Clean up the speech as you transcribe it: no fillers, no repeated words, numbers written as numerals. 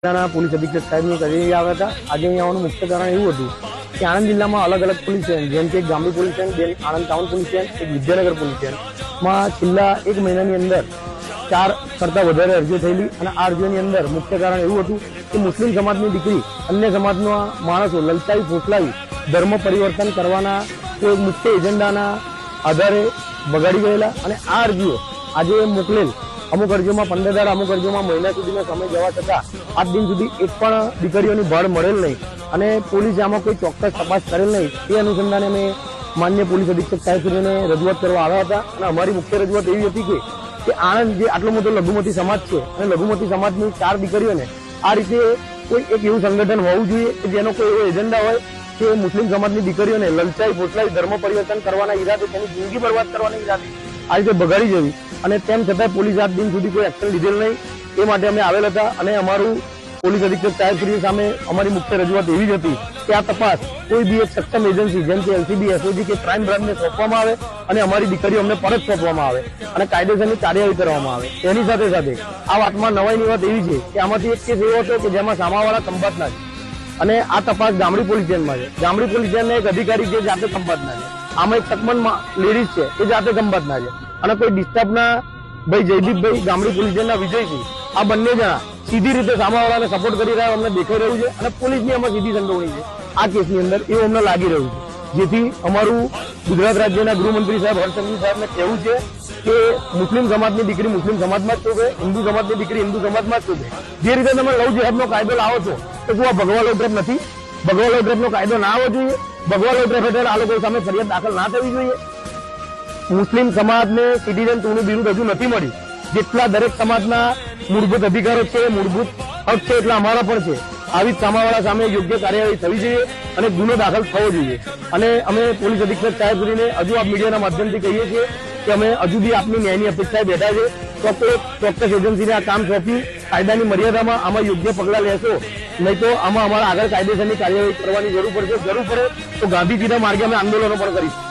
Police અધિક્ષક સાહેબની કચેરી આવ્યા હતા। આજે અહીં આવવાનું મુખ્ય કારણ એવું હતું કે આણંદ જિલ્લામાં અલગ અલગ પોલીસ સ્ટેશન જેમ કે Gamdi police station, Anand town police station, એક વિદ્યાનગર પોલીસ સ્ટેશનમાં છેલ્લા 1 મહિનાની અંદર 4 કરતાં વધારે અરજીઓ થયેલી અને આ અરજીઓની અંદર મુખ્ય કારણ એવું હતું કે મુસ્લિમ સમાજની દીકરી અન્ય સમાજના માણસો લલચાવી ફોસલાવી ધર્મ પરિવર્તન કરવાના કોઈ મુખ્ય એજન્ડાના આધારે બગાડી ગયેલા અને આ અરજીઓ આજે મોકલેલ અમુક અરજીઓમાં 15 દાડા, અમુક અરજીઓમાં મહિના સુધીનો સમય જવા છતાં આજ દિન સુધી એક પણ દીકરીઓની ભાળ મળેલ નહીં અને પોલીસે આમાં કોઈ ચોક્કસ તપાસ કરેલ નહીં। એ અનુસંધાને અમે માન્ય પોલીસ અધિક્ષક સાહેબશ્રીને રજૂઆત કરવા આવ્યા હતા અને અમારી મુખ્ય રજૂઆત એવી હતી કે આણંદ જે આટલો મોટો લઘુમતી સમાજ છે અને લઘુમતી સમાજની 4 દીકરીઓને આ રીતે કોઈ એક એવું સંગઠન હોવું જોઈએ કે જેનો કોઈ એવો એજન્ડા હોય કે મુસ્લિમ સમાજની દીકરીઓને લલચાઈ ફોસલાઈ ધર્મ પરિવર્તન કરવાના ઈરાદે તેની જિંદગી બરબાદ કરવાના ઈરાદે આ રીતે બગાડી જવી અને તેમ છતાં પોલીસ આજ દિન સુધી કોઈ એક્શન લીધેલ નહીં। એ માટે અમે આવેલ હતા અને અમારું પોલીસ અધિક્ષક સાહેબશ્રી સામે અમારી મુખ્ય રજૂઆત એવી જ હતી કે આ તપાસ કોઈ બી એક સક્ષમ એજન્સી જેમ કે એલસીબી, એસઓજી કે ક્રાઇમ બ્રાન્ચને સોંપવામાં આવે અને અમારી દીકરીઓ અમને પરત સોંપવામાં આવે અને કાયદેસરની કાર્યવાહી કરવામાં આવે। તેની સાથે સાથે આ વાતમાં નવાઈની વાત એવી છે કે આમાંથી એક કેસ એવો હતો કે જેમાં સામાવાળા ખંભાતના છે અને આ તપાસ ગામડી પોલીસ સ્ટેશનમાં છે। ગામડી પોલીસ સ્ટેશનના એક અધિકારી જે જાતે ખંભાતના છે, આમાં એક સકમન લેડીઝ છે એ જાતે ખંભાતના છે અને કોઈ ડિસ્ટર્બના ભાઈ જયદીપભાઈ ગામડી પોલીસ સ્ટેશનના વિજયસિંહ આ બંને જણા સીધી રીતે સામાવાળાને સપોર્ટ કરી રહ્યા અમને દેખાઈ રહ્યું છે અને પોલીસની આમાં સીધી સંડોવણી છે આ કેસની અંદર એવું અમને લાગી રહ્યું છે। જેથી અમારું ગુજરાત રાજ્યના ગૃહમંત્રી સાહેબ હર્ષ સંઘવી સાહેબને કહેવું છે કે મુસ્લિમ સમાજની દીકરી મુસ્લિમ સમાજમાં જ શોભે, હિન્દુ સમાજની દીકરી હિન્દુ સમાજમાં જ શોભે। જે રીતે તમે લવ જેહાદનો કાયદો લાવો છો તો શું આ ભગવા લવ ટ્રેપ નથી? ભગવા લવ ટ્રેપનો કાયદો ના આવવો જોઈએ? ભગવા લવ ટ્રેપ હેઠળ આ લોકો સામે ફરિયાદ દાખલ ના થવી જોઈએ? મુસ્લિમ સમાજને સિટીઝન 2 નું બિરુદ હજુ નથી મળ્યું। જેટલા દરેક સમાજના મૂળભૂત અધિકારો છે, મૂળભૂત હક છે એટલા અમારા પણ છે। આવી સામાવાળા સામે યોગ્ય કાર્યવાહી થવી જોઈએ અને ગુનો દાખલ થવો જોઈએ અને અમે પોલીસ અધિક્ષક સાહેબશ્રીને હજુ આપ મીડિયાના માધ્યમથી કહીએ છીએ કે અમે હજુ બી આપની ન્યાયની અપેક્ષાએ બેઠા છે। ચોક્કસ એજન્સીને આ કામ સોંપી કાયદાની મર્યાદામાં આમાં યોગ્ય પગલાં લેશો, નહીં તો આમાં અમારા આગળ કાયદેસરની કાર્યવાહી કરવાની જરૂર પડશે। જરૂર પડે તો ગાંધીજીના માર્ગે અમે આંદોલનો પણ કરીશું।